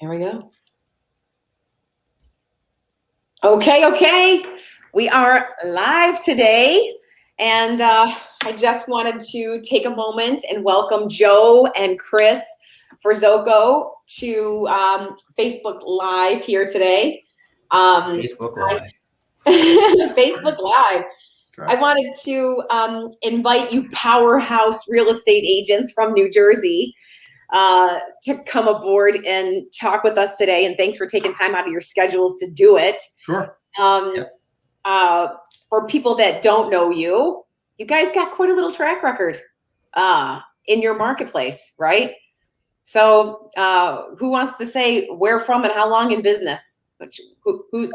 Here we go. Okay. We are live today. And I just wanted to take a moment and welcome Joe and Chris Ferzoco to Facebook Live here today. Facebook Live. Facebook Live. Right. I wanted to invite you powerhouse real estate agents from New Jersey to come aboard and talk with us today. And thanks for taking time out of your schedules to do it. Sure. For people that don't know you, you guys got quite a little track record in your marketplace, right? So who wants to say where from and how long in business? Who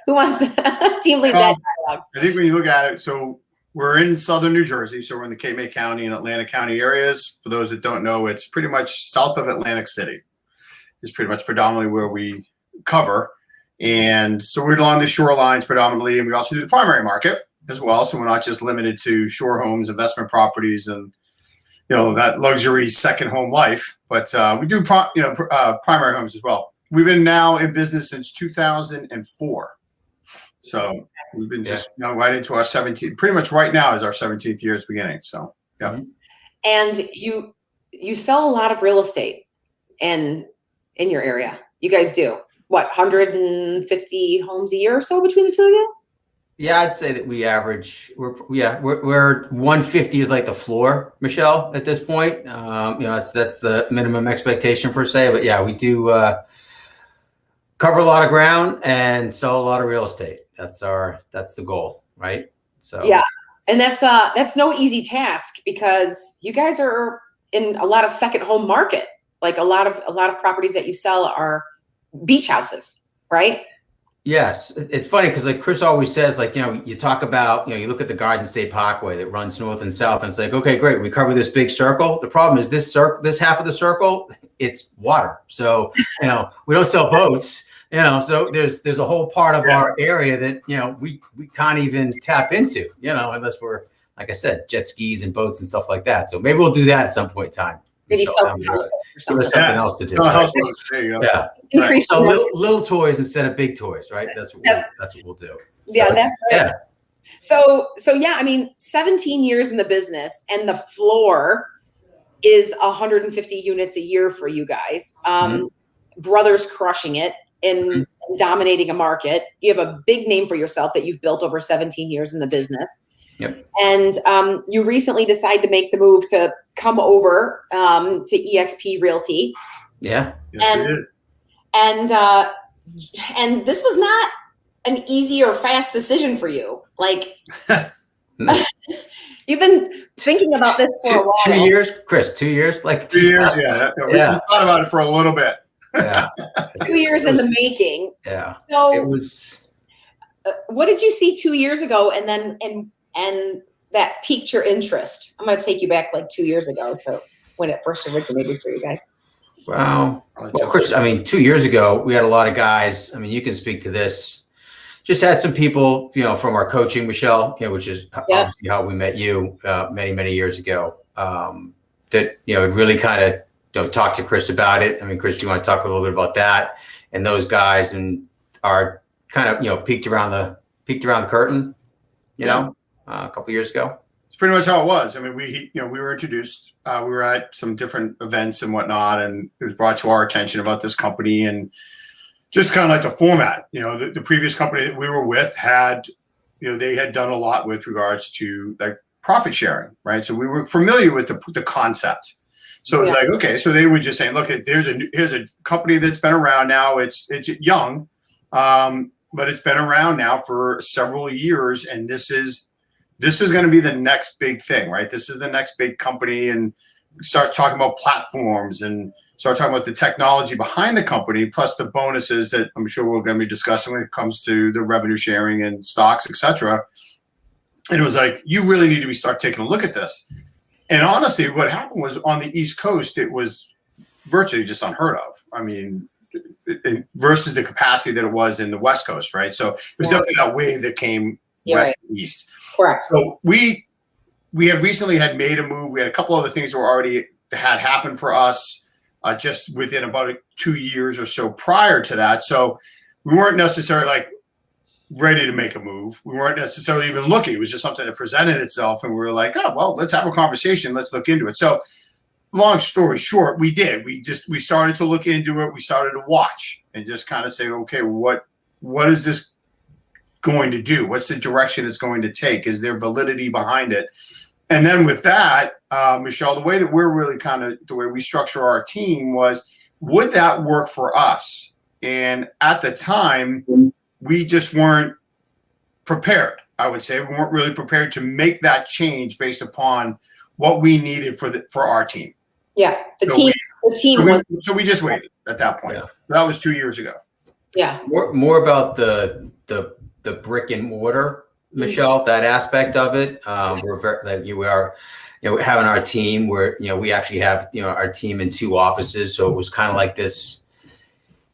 wants to team lead that dialogue? I think when you look at it, so we're in southern New Jersey, so we're in the Cape May County and Atlantic County areas. For those that don't know, it's pretty much south of Atlantic City. It's pretty much predominantly where we cover. And so we're along the shorelines predominantly, and we also do the primary market as well. So we're not just limited to shore homes, investment properties, and that luxury second home life, but we do primary homes as well. We've been now in business since 2004. So we've been just right into our 17th, pretty much right now is our 17th year's beginning. So, yeah. And you sell a lot of real estate in your area. You guys do what, 150 homes a year or so between the two of you? Yeah, I'd say that we average, we're 150 is like the floor, Michelle, at this point. That's the minimum expectation per se, but yeah, we do cover a lot of ground and sell a lot of real estate. That's the goal, right? So yeah, and that's no easy task because you guys are in a lot of second home market. Like a lot of properties that you sell are beach houses, right? Yes. It's funny because like Chris always says, like, you talk about, you look at the Garden State Parkway that runs north and south, and it's like, okay, great, we cover this big circle. The problem is this half of the circle, it's water. So, we don't sell boats. So there's a whole part of our area that, we can't even tap into, unless we're, like I said, jet skis and boats and stuff like that. So maybe we'll do that at some point in time. Maybe sell some house or something else to do. There you go. Yeah. Right. So little toys instead of big toys, right? That's what we'll do. So yeah, that's right. Yeah. So yeah, I mean, 17 years in the business and the floor is 150 units a year for you guys. Brothers crushing it. In dominating a market. You have a big name for yourself that you've built over 17 years in the business. Yep. And you recently decided to make the move to come over to eXp Realty. Yeah. Yes, we did. And this was not an easy or fast decision for you. Like you've been thinking about this for a while. 2 years, Chris, 2 years? Like 2 years, yeah. We thought about it for a little bit. Yeah. 2 years in the making. Yeah. So it was. What did you see 2 years ago, and then and that piqued your interest? I'm going to take you back like 2 years ago to when it first originated for you guys. Wow. Well, Chris, 2 years ago we had a lot of guys. You can speak to this. Just had some people, from our coaching, Michelle, which is obviously how we met you many years ago. That it really kind of. Talk to Chris about it. Chris, do you want to talk a little bit about that and those guys and are kind of, peeked around the curtain, a couple years ago? It's pretty much how it was. We were introduced, we were at some different events and whatnot, and it was brought to our attention about this company and just kind of like the format, the previous company that we were with had, they had done a lot with regards to like profit sharing, right? So we were familiar with the concept. So it was like, okay, so they were just saying, look, here's a company that's been around now. It's young, but it's been around now for several years, and this is going to be the next big thing, right? This is the next big company, and start talking about platforms and start talking about the technology behind the company, plus the bonuses that I'm sure we're going to be discussing when it comes to the revenue sharing and stocks, etc. And it was like, you really need to start taking a look at this. And honestly, what happened was on the East Coast, it was virtually just unheard of. Versus the capacity that it was in the West Coast, right? So it was definitely that wave that came west and east. Correct. So we had recently made a move. We had a couple other things that were already had happened for us. just within about 2 years or so prior to that. So we weren't necessarily like ready to make a move. We weren't necessarily even looking. It was just something that presented itself, and we were like, oh, well, let's have a conversation. Let's look into it. So long story short, we did. We started to look into it. We started to watch and just kind of say, okay, what is this going to do? What's the direction it's going to take? Is there validity behind it? And then with that, Michelle, the way that we're really the way we structure our team was, would that work for us? And at the time, we just weren't prepared. I would say we weren't really prepared to make that change based upon what we needed for our team. Yeah, the team was. So we just waited at that point. Yeah. That was 2 years ago. Yeah. More about the brick and mortar, Michelle, that aspect of it. We are having our team where, we actually have, our team in 2 offices. So it was kind of like this,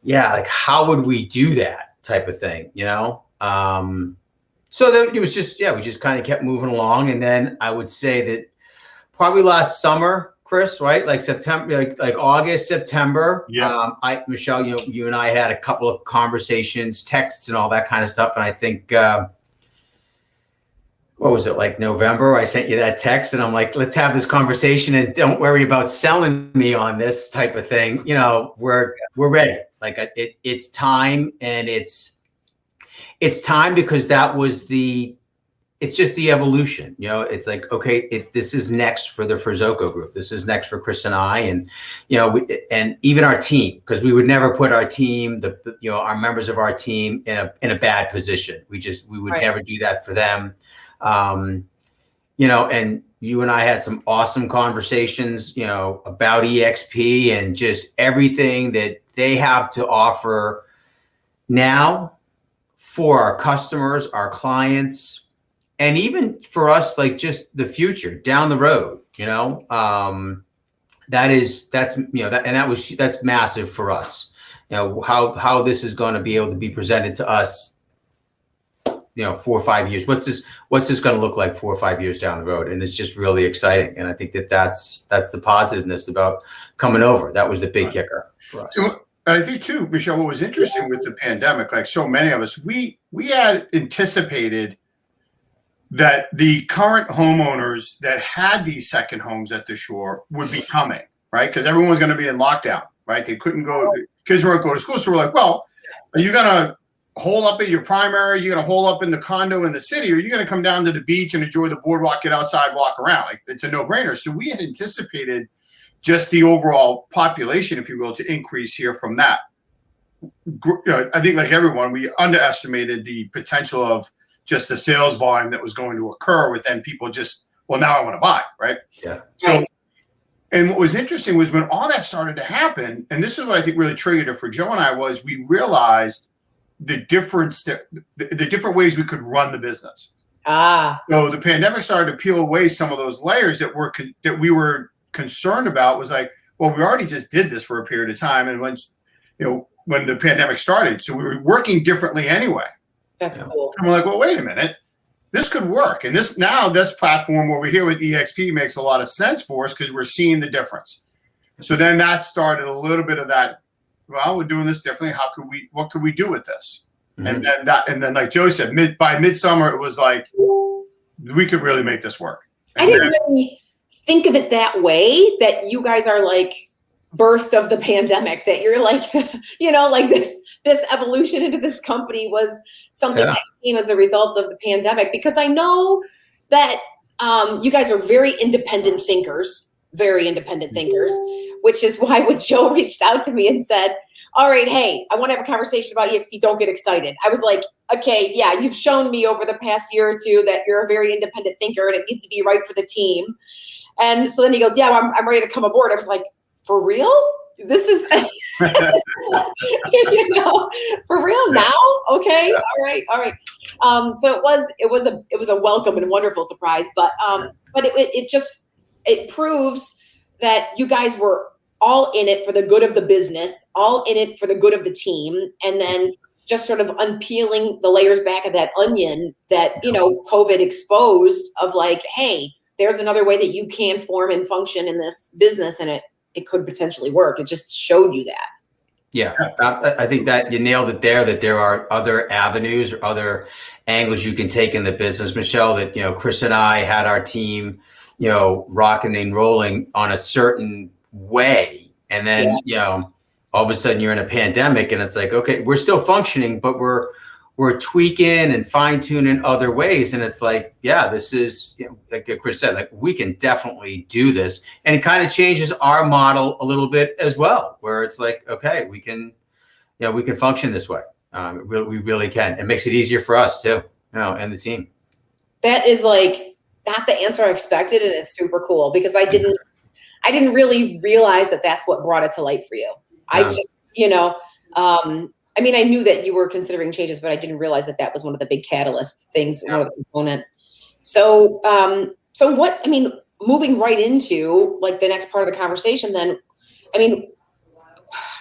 like how would we do that type of thing, So then it was just, we just kind of kept moving along. And then I would say that probably last summer, Chris, right? Like September, like August, September. Yeah. Michelle, you and I had a couple of conversations, texts and all that kind of stuff. And I think, what was it, like November? I sent you that text and I'm like, let's have this conversation and don't worry about selling me on this type of thing. We're ready. Like it's time, and it's time because it's just the evolution. It's like, okay, this is next for the Ferzoco group. This is next for Chris and I, and and even our team, because we would never put our team, our members of our team in a bad position. We would never do that for them. And you and I had some awesome conversations, about EXP and just everything that they have to offer now for our customers, our clients, and even for us, like just the future down the road, that's massive for us. How this is going to be able to be presented to us, 4 or 5 years. What's this going to look like 4 or 5 years down the road? And it's just really exciting. And I think that's the positiveness about coming over. That was the big kicker for us. And I think too, Michelle, what was interesting with the pandemic, like so many of us, we had anticipated that the current homeowners that had these second homes at the shore would be coming, right? Because everyone was going to be in lockdown, right? They couldn't go, kids weren't going to school. So we're like, well, are you going to hole up at your primary? You're going to hole up in the condo in the city, or are you going to come down to the beach and enjoy the boardwalk, get outside, walk around? Like, it's a no-brainer. So we had anticipated just the overall population, if you will, to increase here from that. I think like everyone, we underestimated the potential of just the sales volume that was going to occur with then people just, well, now I want to buy, right? Yeah. So, and what was interesting was when all that started to happen, and this is what I think really triggered it for Joe and I, was we realized the difference that the different ways we could run the business. So the pandemic started to peel away some of those layers that we were concerned about. Was like, well, we already just did this for a period of time, and when the pandemic started, so we were working differently anyway. That's cool. And we're like, well, wait a minute, this could work, and this platform over here with EXP makes a lot of sense for us because we're seeing the difference. So then that started a little bit of that. Well, we're doing this differently. What could we do with this? Mm-hmm. And then like Joe said, by midsummer, it was like, we could really make this work. And I didn't really think of it that way, that you guys are like birthed of the pandemic, that you're like, like this evolution into this company was something that came as a result of the pandemic, because I know that you guys are very independent thinkers, which is why when Joe reached out to me and said, all right, hey, I want to have a conversation about EXP, don't get excited. I was like, okay, yeah, you've shown me over the past year or two that you're a very independent thinker and it needs to be right for the team. And so then he goes, yeah, I'm ready to come aboard. I was like, for real? This is, for real now? Okay, all right. So it was a welcome and wonderful surprise, but it proves that you guys were all in it for the good of the business, all in it for the good of the team, and then just sort of unpeeling the layers back of that onion that, COVID exposed, of like, hey, there's another way that you can form and function in this business, and it could potentially work. It just showed you that. Yeah, I think that you nailed it there, that there are other avenues or other angles you can take in the business, Michelle, that, Chris and I had our team, rocking and rolling on a certain way. And then, all of a sudden you're in a pandemic and it's like, okay, we're still functioning, but we're tweaking and fine tuning other ways. And it's like, yeah, this is, like Chris said, like we can definitely do this. And it kind of changes our model a little bit as well, where it's like, okay, we can function this way. We really can. It makes it easier for us too, and the team. That is like not the answer I expected. And it's super cool because I didn't really realize that that's what brought it to light for you. I just, I knew that you were considering changes, but I didn't realize that that was one of the big catalyst things, one of the components. So, moving right into like the next part of the conversation, then,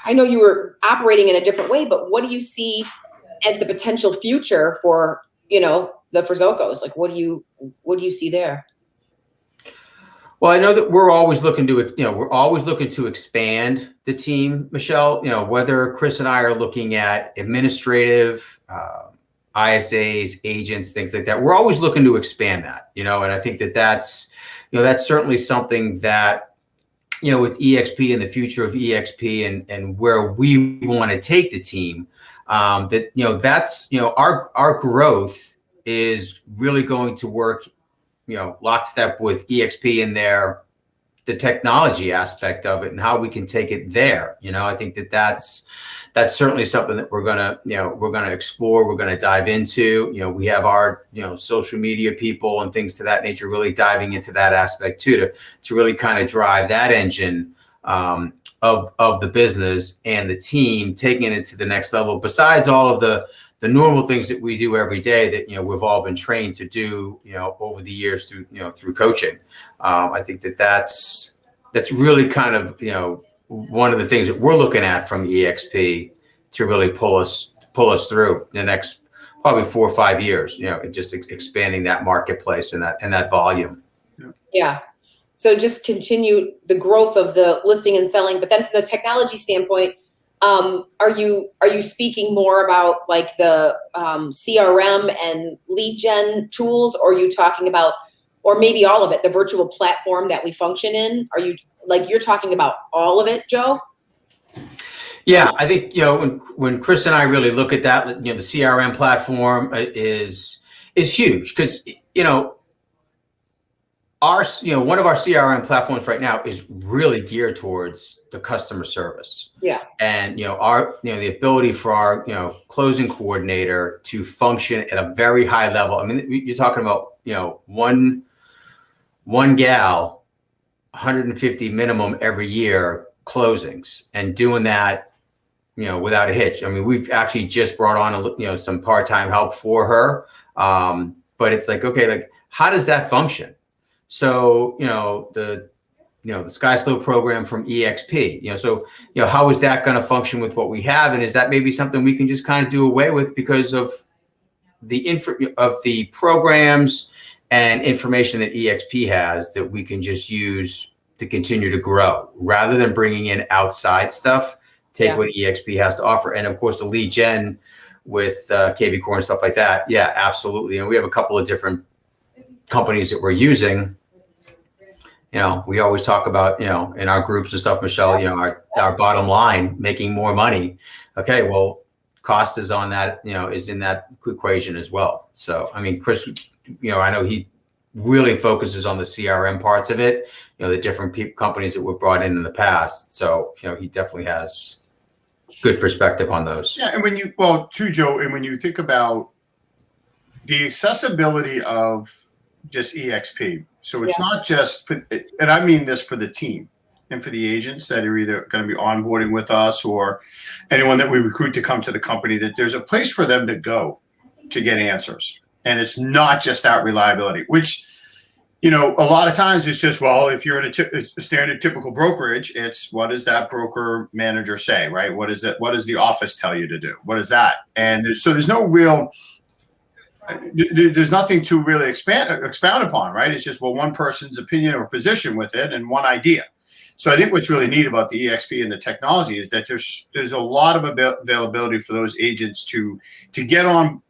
I know you were operating in a different way, but what do you see as the potential future for, the Ferzocos? Like, what do you see there? Well, I know that we're always looking to expand the team, Michelle, whether Chris and I are looking at administrative, ISAs, agents, things like that. We're always looking to expand that, and I think that's certainly something that, with EXP and the future of EXP and where we want to take the team, that's, our growth is really going to work lockstep with EXP and the technology aspect of it and how we can take it there. I think that's certainly something that we're going to explore. We're going to dive into, we have our, social media people and things to that nature, really diving into that aspect too, to really kind of drive that engine, of the business and the team, taking it to the next level, besides all of the normal things that we do every day that, we've all been trained to do, over the years through coaching. I think that's really kind of, one of the things that we're looking at from EXP to really pull us through the next probably 4 or 5 years, just expanding that marketplace and that volume. Yeah. So just continue the growth of the listing and selling, but then from the technology standpoint, are you speaking more about like the CRM and lead gen tools, or are you talking about, or maybe all of it, the virtual platform that we function in? Are you you're talking about all of it, Joe? Yeah, I think, when Chris and I really look at that, the CRM platform is huge because, one of our CRM platforms right now is really geared towards the customer service. Yeah. And, the ability for our, closing coordinator to function at a very high level. I mean, you're talking about, one gal, 150 minimum every year closings, and doing that, without a hitch. I mean, we've actually just brought on, some part-time help for her. But it's like, okay, like, how does that function? So, the Sky Slow program from EXP, so, how is that going to function with what we have? And is that maybe something we can just kind of do away with because of the programs and information that EXP has that we can just use to continue to grow rather than bringing in outside stuff, take what EXP has to offer. And of course the lead gen with KB Core and stuff like that. Yeah, absolutely. And we have a couple of different companies that we're using. We always talk about, in our groups and stuff, Michelle, our bottom line, making more money. Okay, well, cost is on that, is in that equation as well. So, I mean, Chris, I know he really focuses on the CRM parts of it, the different companies that were brought in the past. So, he definitely has good perspective on those. Yeah, and too, Joe, and when you think about the accessibility of just EXP, so it's not just for, and I mean this for the team and for the agents that are either going to be onboarding with us or anyone that we recruit to come to the company, that there's a place for them to go to get answers. And it's not just that reliability, which, a lot of times it's just, well, if you're in a standard typical brokerage, it's what does that broker manager say, right? What is it? What does the office tell you to do? What is that? And so there's no real, there's nothing to really expound upon, right? It's just, well, one person's opinion or position with it and one idea. So I think what's really neat about the EXP and the technology is that there's a lot of availability for those agents to get on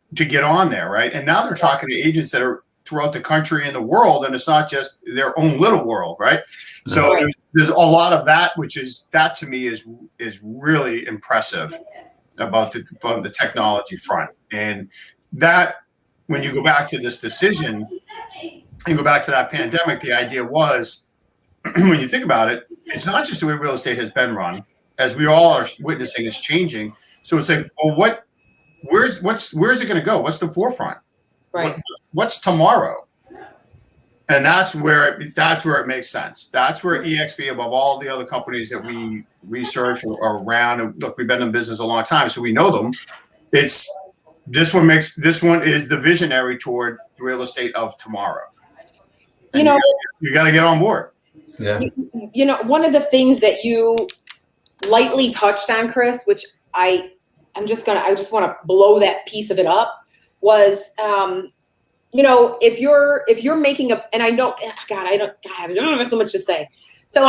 there, right? And now they're talking to agents that are throughout the country and the world, and it's not just their own little world, right? So there's a lot of that, that to me is really impressive about from the technology front. And that, when you go back to this decision and go back to that pandemic, the idea was, when you think about it, it's not just the way real estate has been run, as we all are witnessing, is changing. So it's like, well, where's it going to go? What's the forefront? Right. What's tomorrow? And that's where it makes sense. That's where EXP, above all the other companies that we research or around, and look, we've been in business a long time, so we know them. This one is the visionary toward the real estate of tomorrow. And you got to get on board. Yeah. One of the things that you lightly touched on, Chris, which I just want to blow that piece of it up, was if you're making and I know, I don't have so much to say. So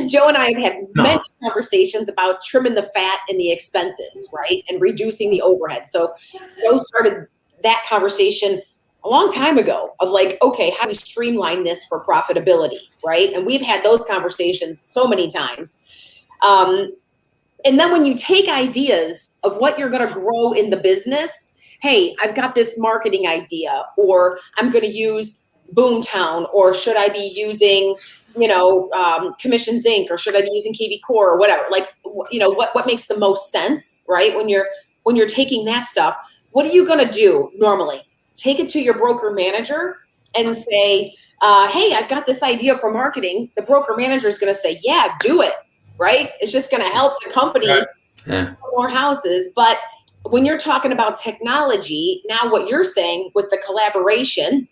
Joe and I have had many conversations about trimming the fat and the expenses, right, and reducing the overhead. So Joe started that conversation a long time ago of like, okay, how do we streamline this for profitability, right? And we've had those conversations so many times. And then when you take ideas of what you're going to grow in the business, hey, I've got this marketing idea, or I'm going to use Boomtown, or should I be using, Commissions Inc., or should I be using KV Core, or whatever? Like, what makes the most sense, right? When you're taking that stuff, what are you going to do normally? Take it to your broker manager and say, hey, I've got this idea for marketing. The broker manager is going to say, yeah, do it, right? It's just going to help the company sell more houses. But when you're talking about technology, now what you're saying with the collaboration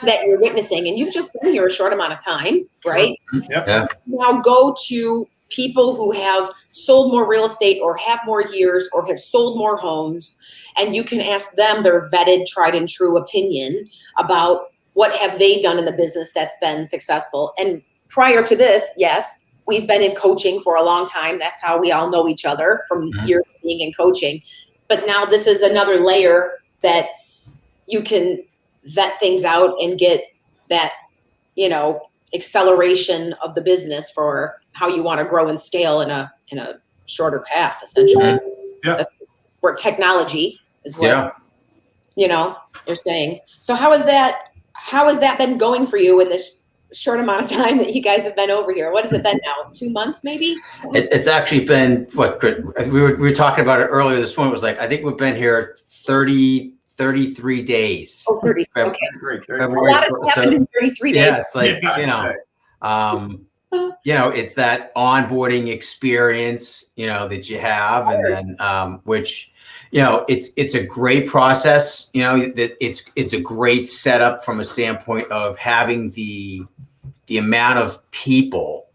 that you're witnessing, and you've just been here a short amount of time, right? Sure. Yep. Yeah. Now go to people who have sold more real estate or have more years or have sold more homes, and you can ask them their vetted, tried and true opinion about what have they done in the business that's been successful. And prior to this, yes, we've been in coaching for a long time. That's how we all know each other, from years of being in coaching. But now this is another layer that you can vet things out and get that, acceleration of the business for how you want to grow and scale in a shorter path, essentially. Yeah. That's where technology is what, you're saying. So how has that been going for you in this short amount of time that you guys have been over here? What has it been now? 2 months, maybe? It's actually been we were talking about it earlier this morning. It was like, I think we've been here 33 days. Oh, 30. Okay. Great. February, a lot has happened in 33 days. Yeah, it's like, it's that onboarding experience, that you have, and then, which, it's a great process, that it's a great setup from a standpoint of having the amount of people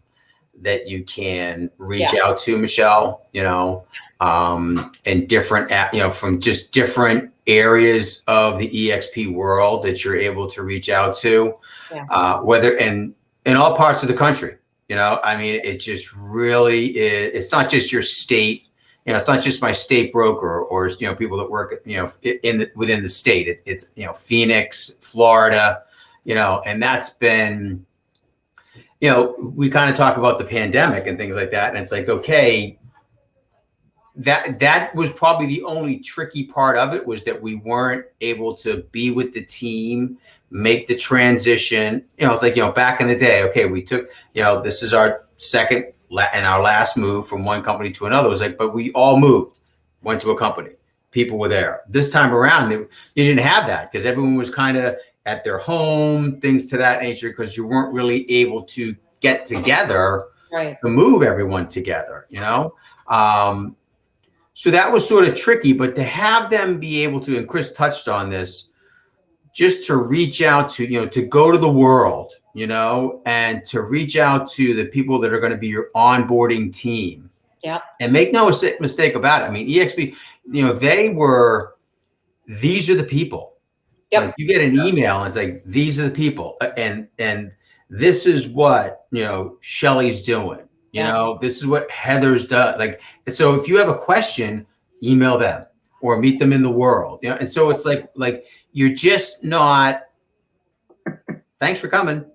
that you can reach out to, Michelle, and different, from just different areas of the EXP world that you're able to reach out to, whether in all parts of the country. It just really is. It's not just your state. It's not just my state broker or people that work within the state. It's Phoenix, Florida, and that's been, we kind of talk about the pandemic and things like that, and it's like, okay, that was probably the only tricky part of it, was that we weren't able to be with the team, make the transition. It's like, back in the day, okay, we took, this is our second and our last move from one company to another. It was like, but we all moved, went to a company, people were there. This time around, you didn't have that, because everyone was kind of at their home, things to that nature, because you weren't really able to get together to move everyone together, So that was sort of tricky, but to have them be able to, and Chris touched on this, just to reach out to, to go to the world, and to reach out to the people that are going to be your onboarding team. Yeah. And make no mistake about it. EXP, these are the people. Yep. Like, you get an email and it's like, these are the people. And this is what, Shelly's doing. You know, this is what Heather's done. Like, so if you have a question, email them or meet them in the world. You know, and so it's like you're just not. Thanks for coming.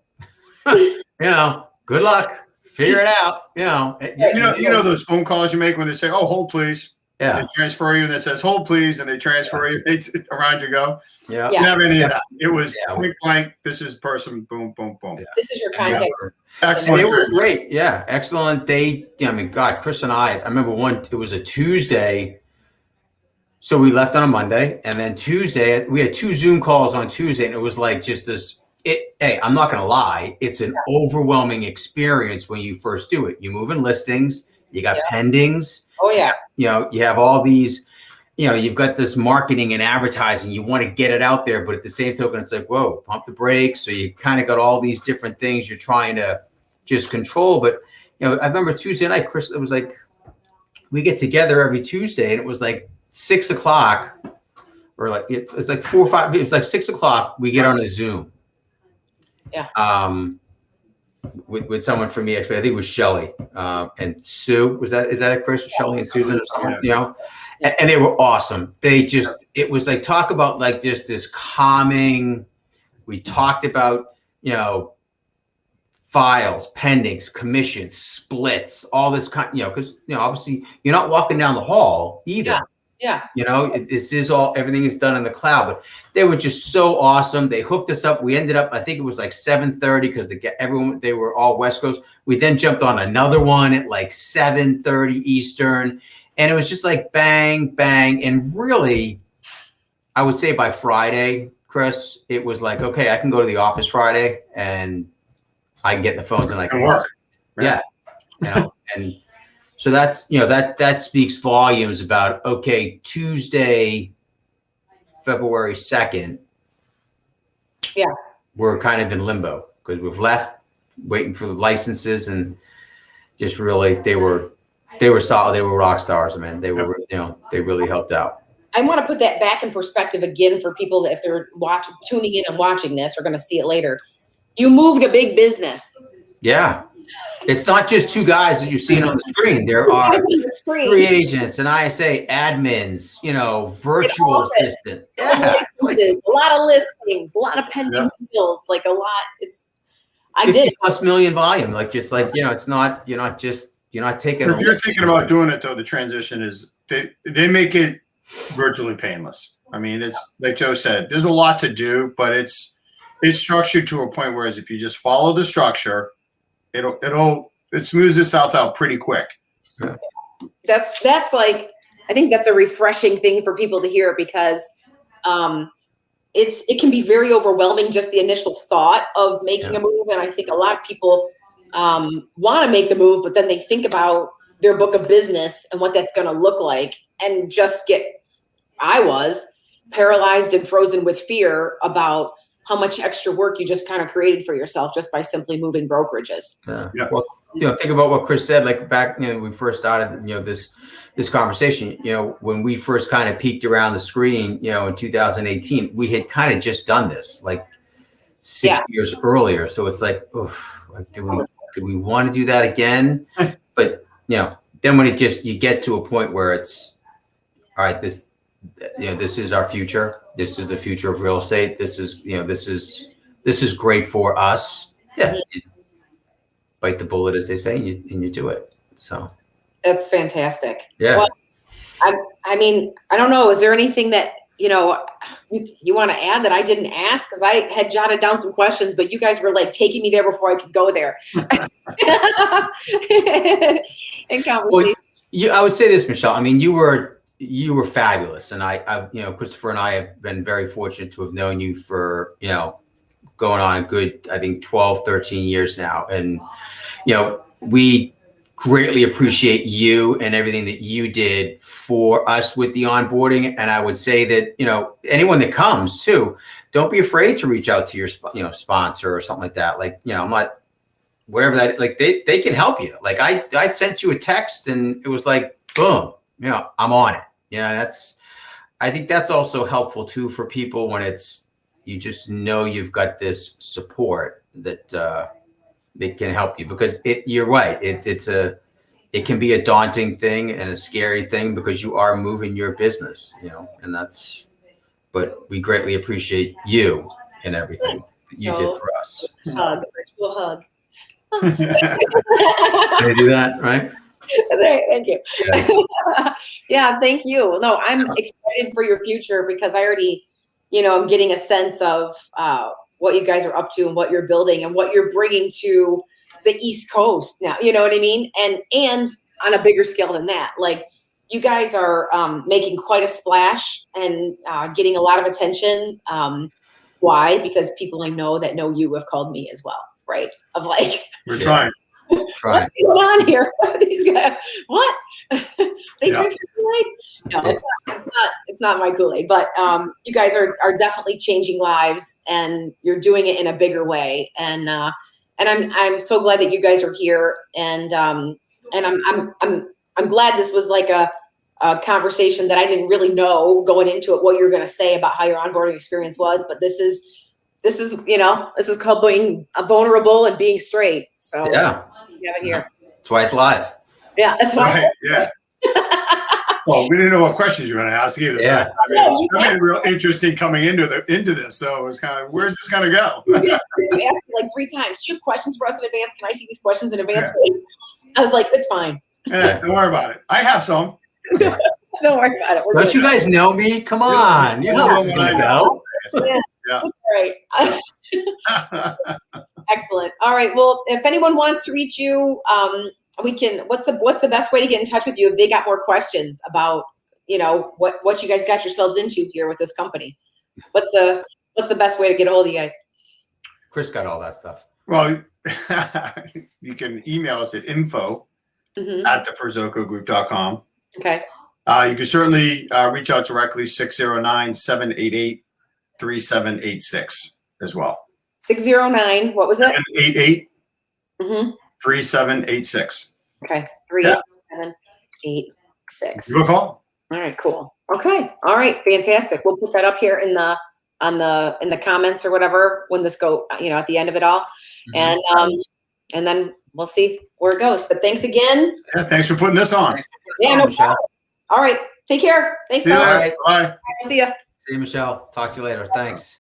You know, good luck. Figure it out. You know. You know those phone calls you make when they say, "Oh, hold please." Yeah. They transfer you, and it says, "Hold please," and they transfer you. It's around you go. Yeah. You didn't have any of that. It was point blank. This is person. Boom, boom, boom. Yeah. This is your contact. Excellent. They were great. Yeah, excellent. I mean, God, Chris and I remember it was a Tuesday. So we left on a Monday, and then Tuesday, we had 2 Zoom calls on Tuesday, and it was like just this. Hey, I'm not going to lie. It's an overwhelming experience when you first do it. You move in listings, you got pendings. Oh, yeah. You know, you have all these, you know, you've got this marketing and advertising. You want to get it out there, but at the same token, it's like, whoa, pump the brakes. So you kind of got all these different things you're trying to just control. But, you know, I remember Tuesday night, Chris, it was like, we get together every Tuesday, and it was like 6 o'clock, or like, it's like 4 or 5, it's like 6 o'clock, we get on a Zoom. Yeah. With someone from EXP, I think it was Shelly and Sue. Is that it, Chris? Shelly and Susan or something, you know? And they were awesome. It was like, talk about like just this calming. We talked about, you know, files, pendings, commissions, splits, all this kind, you know, because, you know, obviously you're not walking down the hall either. Yeah. You know, this is everything is done in the cloud, but they were just so awesome. They hooked us up. We ended up, I think it was like 7:30 because they were all West Coast. We then jumped on another one at like 7:30 Eastern. And it was just like bang, bang. And really, I would say by Friday, Chris, it was like, okay, I can go to the office Friday and I can get the phones and I can work. Yeah. You know, and so that's, you know, that speaks volumes about, okay, Tuesday, February 2nd. Yeah. We're kind of in limbo because we've left waiting for the licenses, and just really, they were solid. They were rock stars, man. They were, you know, they really helped out. I want to put that back in perspective again for people that if they're tuning in and watching this, are going to see it later. You moved a big business. Yeah. It's not just 2 guys that you're seeing on the screen. There are 3 agents, an ISA, admins, you know, virtual assistant. Yeah. A lot of listings, a lot of pending deals, like a lot. I did plus million volume. Like, it's like, you know, it's not, you're not taking. If you're thinking about doing it though, the transition is they make it virtually painless. I mean, it's like Joe said, there's a lot to do, but it's structured to a point whereas if you just follow the structure, it smooths itself out pretty quick. Yeah. That's like, I think that's a refreshing thing for people to hear because it can be very overwhelming, just the initial thought of making a move. And I think a lot of people want to make the move, but then they think about their book of business and what that's going to look like and just I was paralyzed and frozen with fear about how much extra work you just kind of created for yourself just by simply moving brokerages. Yeah. Well, you know, think about what Chris said, like back, you know, when we first started, you know, this conversation, you know, when we first kind of peeked around the screen, you know, in 2018, we had kind of just done this like 6 years earlier. So it's like, oof, like, do we want to do that again? But, you know, then when you get to a point where it's, all right, this is our future. This is the future of real estate. This is great for us. Yeah. You bite the bullet, as they say, and you do it. So that's fantastic. Yeah. Well, I mean, I don't know. Is there anything that, you know, you want to add that I didn't ask? Because I had jotted down some questions, but you guys were like taking me there before I could go there. In conversation. Well, I would say this, Michelle. I mean, you were fabulous. And I, you know, Christopher and I have been very fortunate to have known you for, you know, going on a good, I think 12, 13 years now. And, you know, we greatly appreciate you and everything that you did for us with the onboarding. And I would say that, you know, anyone that comes too, don't be afraid to reach out to your, you know, sponsor or something like that. Like, you know, I'm not, whatever that, like they can help you. Like I sent you a text and it was like, boom, you know, I'm on it. You know, I think that's also helpful too for people when you just know you've got this support that, can help you, because you're right. It can be a daunting thing and a scary thing because you are moving your business, but we greatly appreciate you and everything that you did for us. Hug, virtual hug. Can I do that, right? That's right. Thank you. Yeah. Yeah, thank you. No, I'm excited for your future because I already, I'm getting a sense of what you guys are up to and what you're building and what you're bringing to the East Coast now. You know what I mean? And on a bigger scale than that, like you guys are making quite a splash and getting a lot of attention. Why? Because people I know that know you have called me as well, right? Of like, we're trying. What's going on here? These guys, what? They drink Kool-Aid? No, it's not my Kool-Aid, but you guys are definitely changing lives and you're doing it in a bigger way. And I'm so glad that you guys are here. And I'm glad this was like a conversation that I didn't really know going into it, what you were going to say about how your onboarding experience was, but this is called being vulnerable and being straight. So yeah, you have it here. That's why it's live. Yeah, that's why. Right. Yeah. Well, we didn't know what questions you were going to ask either. Yeah. So, I mean, real interesting coming into this. So it was kind of, where's this going to go? You asked me like 3 times. Do you have questions for us in advance? Can I see these questions in advance? Yeah. I was like, it's fine. Yeah, don't worry about it. I have some. Don't worry about it. Don't you guys know me? Come on. You know this is going to go. Yeah. Right. Excellent. All right. Well, if anyone wants to reach you, we can. What's the best way to get in touch with you if they got more questions about what you guys got yourselves into here with this company? What's the best way to get a hold of you guys? Chris got all that stuff. Well, you can email us at info@theferzocogroup.com. Okay. You can certainly reach out directly 609-788-3786 as well. 609. What was it? 788 3786. Okay. 3786. Give a call. All right. Cool. Okay. All right. Fantastic. We'll put that up here in the comments or whatever when this go at the end of it all, and then we'll see where it goes. But thanks again. Yeah. Thanks for putting this on. Yeah. No problem. All right. Take care. Thanks. See you later. Bye. See ya. See you, Michelle. Talk to you later. Thanks.